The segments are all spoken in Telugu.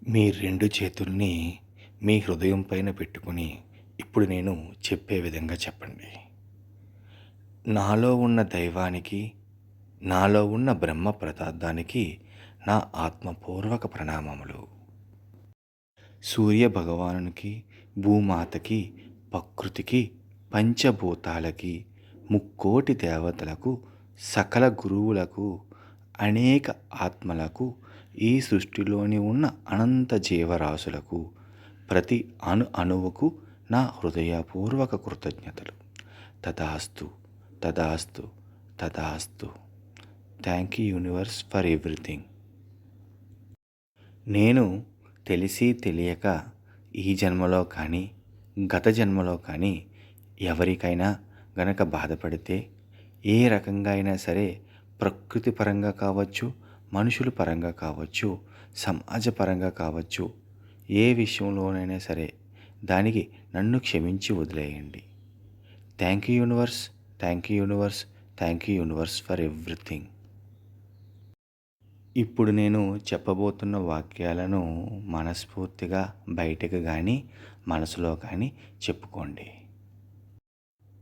మీ రెండు చేతుల్ని మీ హృదయం పైన పెట్టుకుని ఇప్పుడు నేను చెప్పే విధంగా చెప్పండి. నాలో ఉన్న దైవానికి, నాలో ఉన్న బ్రహ్మ పదార్థానికి నా ఆత్మపూర్వక ప్రణామములు. సూర్య భగవానునికి, భూమాతకి, ప్రకృతికి, పంచభూతాలకి, ముక్కోటి దేవతలకు, సకల గురువులకు, అనేక ఆత్మలకు, ఈ సృష్టిలోని ఉన్న అనంత జీవరాశులకు, ప్రతి అణువుకు నా హృదయపూర్వక కృతజ్ఞతలు. తథాస్తు, తథాస్తు, తథాస్తు. Thank you universe for everything. నేను తెలిసి తెలియక ఈ జన్మలో కానీ, గత జన్మలో కానీ ఎవరికైనా గనక బాధపడితే, ఏ రకంగా అయినా సరే, ప్రకృతి పరంగా కావచ్చు, మనుషుల పరంగా కావచ్చు, సమాజ పరంగా కావచ్చు, ఏ విషయంలోనైనా సరే దానికి నన్ను క్షమించి వదిలేయండి. Thank you universe, thank you universe, thank you universe for everything. ఇప్పుడు నేను చెప్పబోతున్న వాక్యాలను మనస్ఫూర్తిగా బయటకు కానీ, మనసులో కానీ చెప్పుకోండి.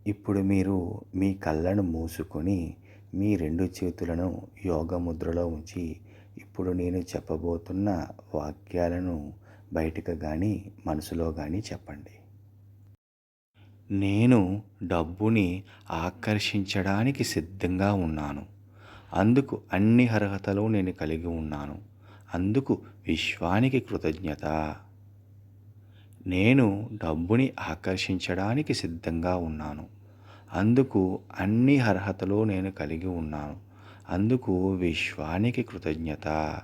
ఇప్పుడు మీరు మీ కళ్ళను మూసుకొని మీ రెండు చేతులను యోగ ముద్రలో ఉంచి ఇప్పుడు నేను చెప్పబోతున్న వాక్యాలను బయటకు కానీ, మనసులో కానీ చెప్పండి. నేను డబ్బుని ఆకర్షించడానికి సిద్ధంగా ఉన్నాను. అందుకు అన్ని అర్హతలు నేను కలిగి ఉన్నాను. అందుకు విశ్వానికి కృతజ్ఞత. నేను డబ్బుని ఆకర్షించడానికి సిద్ధంగా ఉన్నాను. అందుకు అన్ని అర్హతలు నేను కలిగి ఉన్నాను. అందుకు విశ్వానికి కృతజ్ఞత.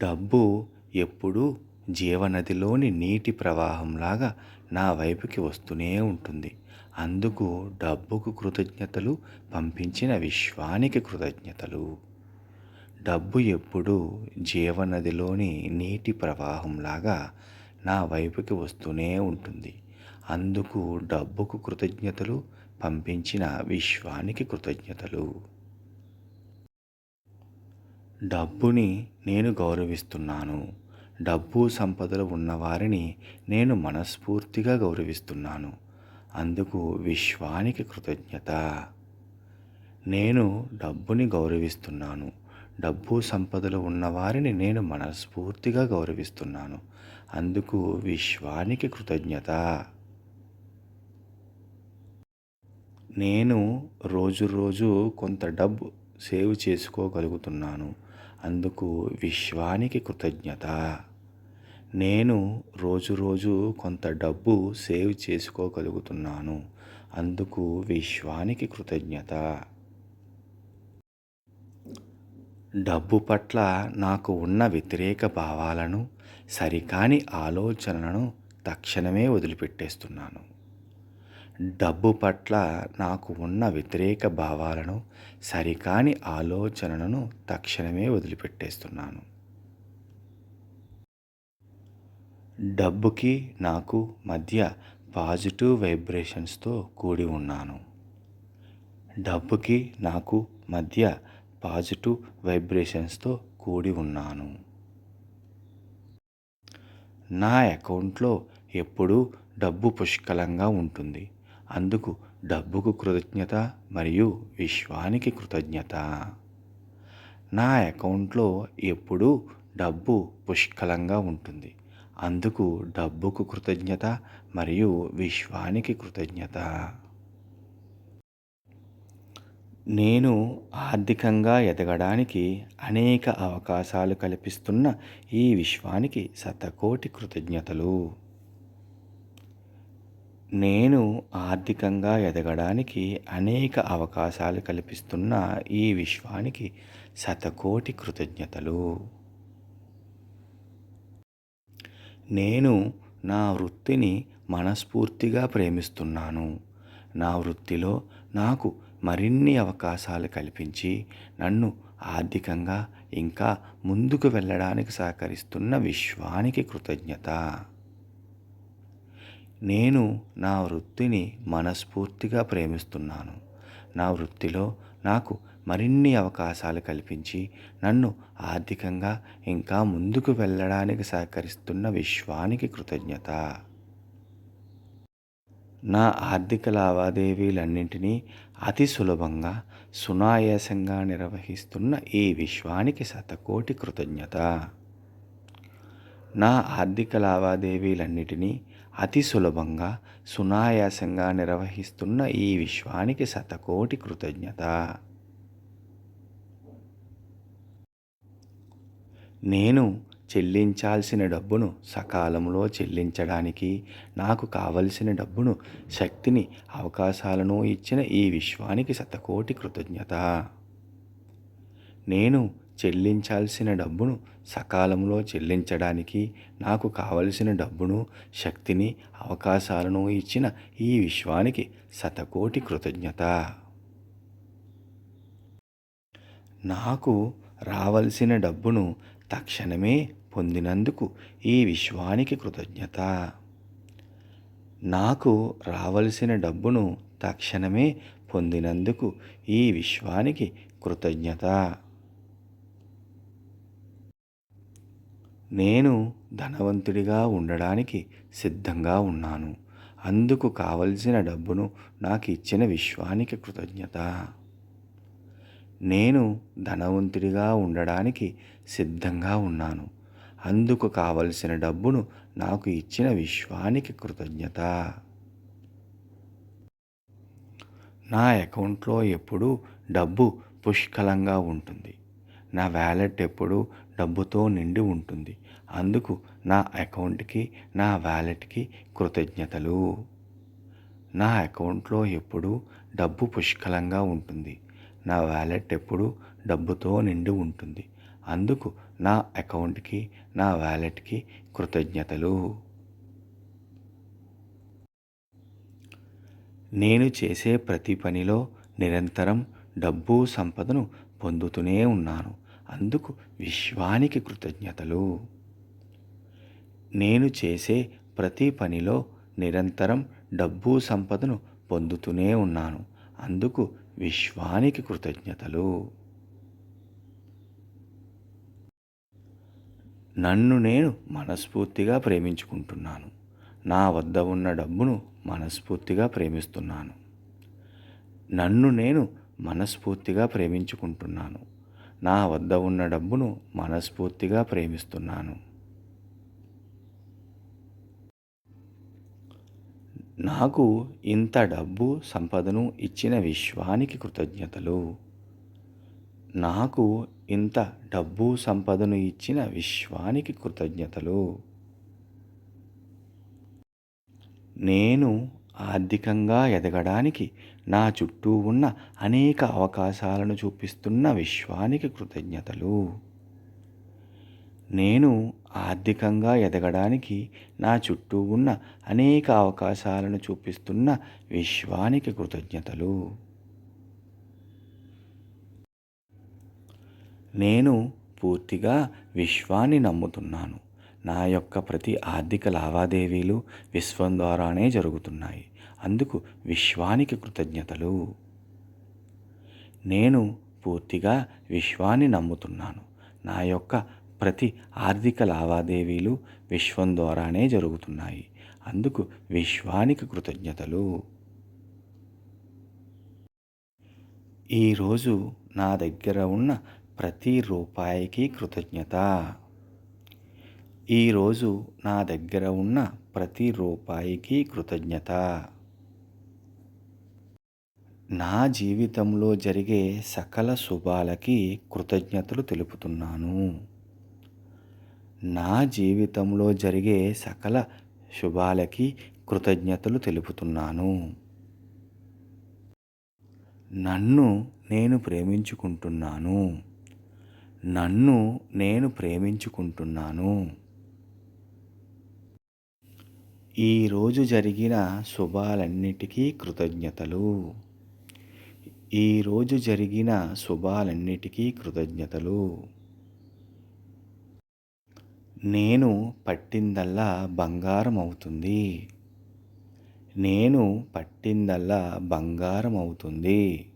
డబ్బు ఎప్పుడూ జీవనదిలోని నీటి ప్రవాహంలాగా నా వైపుకి వస్తూనే ఉంటుంది. అందుకు డబ్బుకు కృతజ్ఞతలు, పంపించిన విశ్వానికి కృతజ్ఞతలు. డబ్బు ఎప్పుడూ జీవనదిలోని నీటి ప్రవాహంలాగా నా వైపుకి వస్తూనే ఉంటుంది. అందుకు డబ్బుకు కృతజ్ఞతలు, పంపించిన విశ్వానికి కృతజ్ఞతలు. డబ్బుని నేను గౌరవిస్తున్నాను. డబ్బు సంపదలు ఉన్నవారిని నేను మనస్ఫూర్తిగా గౌరవిస్తున్నాను. అందుకు విశ్వానికి కృతజ్ఞత. నేను డబ్బుని గౌరవిస్తున్నాను. డబ్బు సంపదలు ఉన్నవారిని నేను మనస్ఫూర్తిగా గౌరవిస్తున్నాను. అందుకు విశ్వానికి కృతజ్ఞత. నేను రోజు కొంత డబ్బు సేవ్ చేసుకోగలుగుతున్నాను. అందుకు విశ్వానికి కృతజ్ఞత. నేను రోజు కొంత డబ్బు సేవ్ చేసుకోగలుగుతున్నాను. అందుకు విశ్వానికి కృతజ్ఞత. డబ్బు పట్ల నాకు ఉన్న వ్యతిరేక భావాలను, సరికాని ఆలోచనలను తక్షణమే వదిలిపెట్టేస్తున్నాను. డబ్బు పట్ల నాకు ఉన్న వ్యతిరేక భావాలను, సరికాని ఆలోచనలను తక్షణమే వదిలిపెట్టేస్తున్నాను. డబ్బుకి నాకు మధ్య పాజిటివ్ వైబ్రేషన్స్తో కూడి ఉన్నాను. డబ్బుకి నాకు మధ్య పాజిటివ్ వైబ్రేషన్స్తో కూడి ఉన్నాను. నా అకౌంట్లో ఎప్పుడూ డబ్బు పుష్కలంగా ఉంటుంది. అందుకు డబ్బుకు కృతజ్ఞత మరియు విశ్వానికి కృతజ్ఞత. నా అకౌంట్లో ఎప్పుడూ డబ్బు పుష్కలంగా ఉంటుంది. అందుకు డబ్బుకు కృతజ్ఞత మరియు విశ్వానికి కృతజ్ఞత. నేను ఆర్థికంగా ఎదగడానికి అనేక అవకాశాలు కల్పిస్తున్న ఈ విశ్వానికి శతకోటి కృతజ్ఞతలు. నేను ఆర్థికంగా ఎదగడానికి అనేక అవకాశాలు కల్పిస్తున్న ఈ విశ్వానికి శతకోటి కృతజ్ఞతలు. నేను నా వృత్తిని మనస్ఫూర్తిగా ప్రేమిస్తున్నాను. నా వృత్తిలో నాకు మరిన్ని అవకాశాలు కల్పించి నన్ను ఆర్థికంగా ఇంకా ముందుకు వెళ్ళడానికి సహకరిస్తున్న విశ్వానికి కృతజ్ఞత. నేను నా వృత్తిని మనస్ఫూర్తిగా ప్రేమిస్తున్నాను. నా వృత్తిలో నాకు మరిన్ని అవకాశాలు కల్పించి నన్ను ఆర్థికంగా ఇంకా ముందుకు వెళ్ళడానికి సహకరిస్తున్న విశ్వానికి కృతజ్ఞత. నా ఆర్థిక లావాదేవీలన్నింటినీ అతి సులభంగా, సునాయాసంగా నిర్వహిస్తున్న ఈ విశ్వానికి శతకోటి కృతజ్ఞత. నా ఆర్థిక లావాదేవీలన్నిటినీ అతి సులభంగా, సునాయాసంగా నిర్వహిస్తున్న ఈ విశ్వానికి శతకోటి కృతజ్ఞత. నేను చెల్లించాల్సిన డబ్బును సకాలంలో చెల్లించడానికి, నాకు కావలసిన డబ్బును, శక్తిని, అవకాశాలను ఇచ్చిన ఈ విశ్వానికి శతకోటి కృతజ్ఞత. నేను చెల్లించాల్సిన డబ్బును సకాలంలో చెల్లించడానికి, నాకు కావలసిన డబ్బును, శక్తిని, అవకాశాలను ఇచ్చిన ఈ విశ్వానికి శతకోటి కృతజ్ఞత. నాకు రావలసిన డబ్బును తక్షణమే పొందినందుకు ఈ విశ్వానికి కృతజ్ఞత. నాకు రావలసిన డబ్బును తక్షణమే పొందినందుకు ఈ విశ్వానికి కృతజ్ఞత. నేను ధనవంతుడిగా ఉండడానికి సిద్ధంగా ఉన్నాను. అందుకు కావలసిన డబ్బును నాకు ఇచ్చిన విశ్వానికి కృతజ్ఞత. నేను ధనవంతుడిగా ఉండడానికి సిద్ధంగా ఉన్నాను. అందుకు కావలసిన డబ్బును నాకు ఇచ్చిన విశ్వానికి కృతజ్ఞత. నా అకౌంట్లో ఎప్పుడూ డబ్బు పుష్కలంగా ఉంటుంది. నా వ్యాలెట్ ఎప్పుడూ డబ్బుతో నిండి ఉంటుంది. అందుకు నా అకౌంట్కి, నా వ్యాలెట్కి కృతజ్ఞతలు. నా అకౌంట్లో ఎప్పుడూ డబ్బు పుష్కలంగా ఉంటుంది. నా వ్యాలెట్ ఎప్పుడూ డబ్బుతో నిండి ఉంటుంది. అందుకు నా అకౌంట్కి, నా వ్యాలెట్కి కృతజ్ఞతలు. నేను చేసే ప్రతి పనిలో నిరంతరం డబ్బు, సంపదను పొందుతూనే ఉన్నాను. అందుకు విశ్వానికి కృతజ్ఞతలు. నేను చేసే ప్రతి పనిలో నిరంతరం డబ్బు, సంపదను పొందుతూనే ఉన్నాను. అందుకు విశ్వానికి కృతజ్ఞతలు. నన్ను నేను మనస్ఫూర్తిగా ప్రేమించుకుంటున్నాను. నా వద్ద ఉన్న డబ్బును మనస్ఫూర్తిగా ప్రేమిస్తున్నాను. నన్ను నేను మనస్ఫూర్తిగా ప్రేమించుకుంటున్నాను. నా వద్ద ఉన్న డబ్బును మనస్ఫూర్తిగా ప్రేమిస్తున్నాను. నాకు ఇంత డబ్బు, సంపదను ఇచ్చిన విశ్వానికి కృతజ్ఞతలు. నాకు ఇంత డబ్బు, సంపదను ఇచ్చిన విశ్వానికి కృతజ్ఞతలు. నేను ఆర్థికంగా ఎదగడానికి నా చుట్టూ ఉన్న అనేక అవకాశాలను చూపిస్తున్న విశ్వానికి కృతజ్ఞతలు. నేను ఆర్థికంగా ఎదగడానికి నా చుట్టూ ఉన్న అనేక అవకాశాలను చూపిస్తున్న విశ్వానికి కృతజ్ఞతలు. నేను పూర్తిగా విశ్వాన్ని నమ్ముతున్నాను. నా యొక్క ప్రతి ఆర్థిక లావాదేవీలు విశ్వం ద్వారానే జరుగుతున్నాయి. అందుకు విశ్వానికి కృతజ్ఞతలు. నేను పూర్తిగా విశ్వాన్ని నమ్ముతున్నాను. నా యొక్క ప్రతి ఆర్థిక లావాదేవీలు విశ్వం ద్వారానే జరుగుతున్నాయి. అందుకు విశ్వానికి కృతజ్ఞతలు. ఈరోజు నా దగ్గర ఉన్న ప్రతి రూపాయికి కృతజ్ఞత. ఈరోజు నా దగ్గర ఉన్న ప్రతి రూపాయికి కృతజ్ఞత. నా జీవితంలో జరిగే సకల శుభాలకి కృతజ్ఞతలు తెలుపుతున్నాను. నా జీవితంలో జరిగే సకల శుభాలకి కృతజ్ఞతలు తెలుపుతున్నాను. నన్ను నేను ప్రేమించుకుంటున్నాను. నన్ను నేను ప్రేమించుకుంటున్నాను. ఈరోజు జరిగిన శుభాలన్నిటికీ కృతజ్ఞతలు. ఈరోజు జరిగిన శుభాలన్నిటికీ కృతజ్ఞతలు. నేను పట్టిందల్లా బంగారం అవుతుంది. నేను పట్టిందల్లా బంగారం అవుతుంది.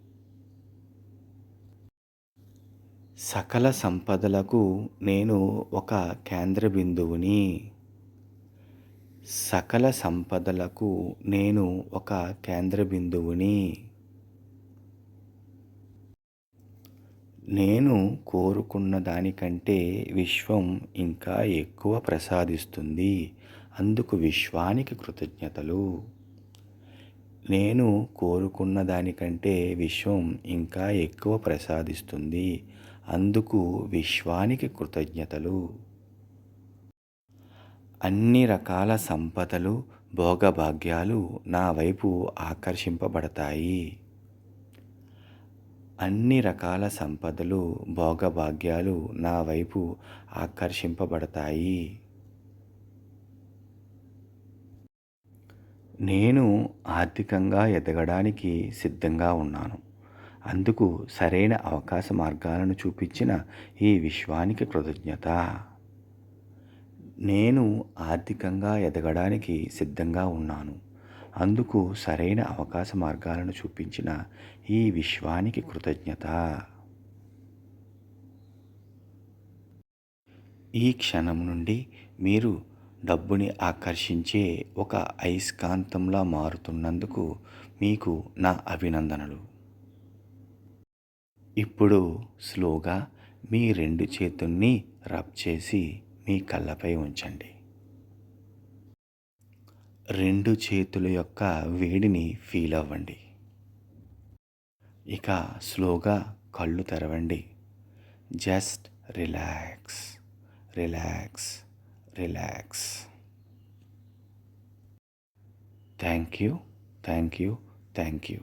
సకల సంపదలకు నేను ఒక కేంద్ర బిందువుని. సకల సంపదలకు నేను ఒక కేంద్ర బిందువుని. నేను కోరుకున్న దానికంటే విశ్వం ఇంకా ఎక్కువ ప్రసాదిస్తుంది. అందుకు విశ్వానికి కృతజ్ఞతలు. నేను కోరుకున్న దానికంటే విశ్వం ఇంకా ఎక్కువ ప్రసాదిస్తుంది. అందుకు విశ్వానికి కృతజ్ఞతలు. అన్ని రకాల సంపదలు, భోగభాగ్యాలు నా వైపు ఆకర్షింపబడతాయి. అన్ని రకాల సంపదలు, భోగభాగ్యాలు నా వైపు ఆకర్షింపబడతాయి. నేను ఆర్థికంగా ఎదగడానికి సిద్ధంగా ఉన్నాను. అందుకు సరైన అవకాశ మార్గాలను చూపించిన ఈ విశ్వానికి కృతజ్ఞత. నేను ఆర్థికంగా ఎదగడానికి సిద్ధంగా ఉన్నాను. అందుకు సరైన అవకాశ మార్గాలను చూపించిన ఈ విశ్వానికి కృతజ్ఞత. ఈ క్షణం నుండి మీరు డబ్బుని ఆకర్షించే ఒక అయస్కాంతంలా మారుతున్నందుకు మీకు నా అభినందనలు. ఇప్పుడు స్లోగా మీ 2 చేతుల్ని రబ్ చేసి మీ కళ్ళపై ఉంచండి. 2 చేతుల యొక్క వేడిని ఫీల్ అవ్వండి. ఇక స్లోగా కళ్ళు తెరవండి. Just relax, relax, relax. Thank you, thank you, thank you.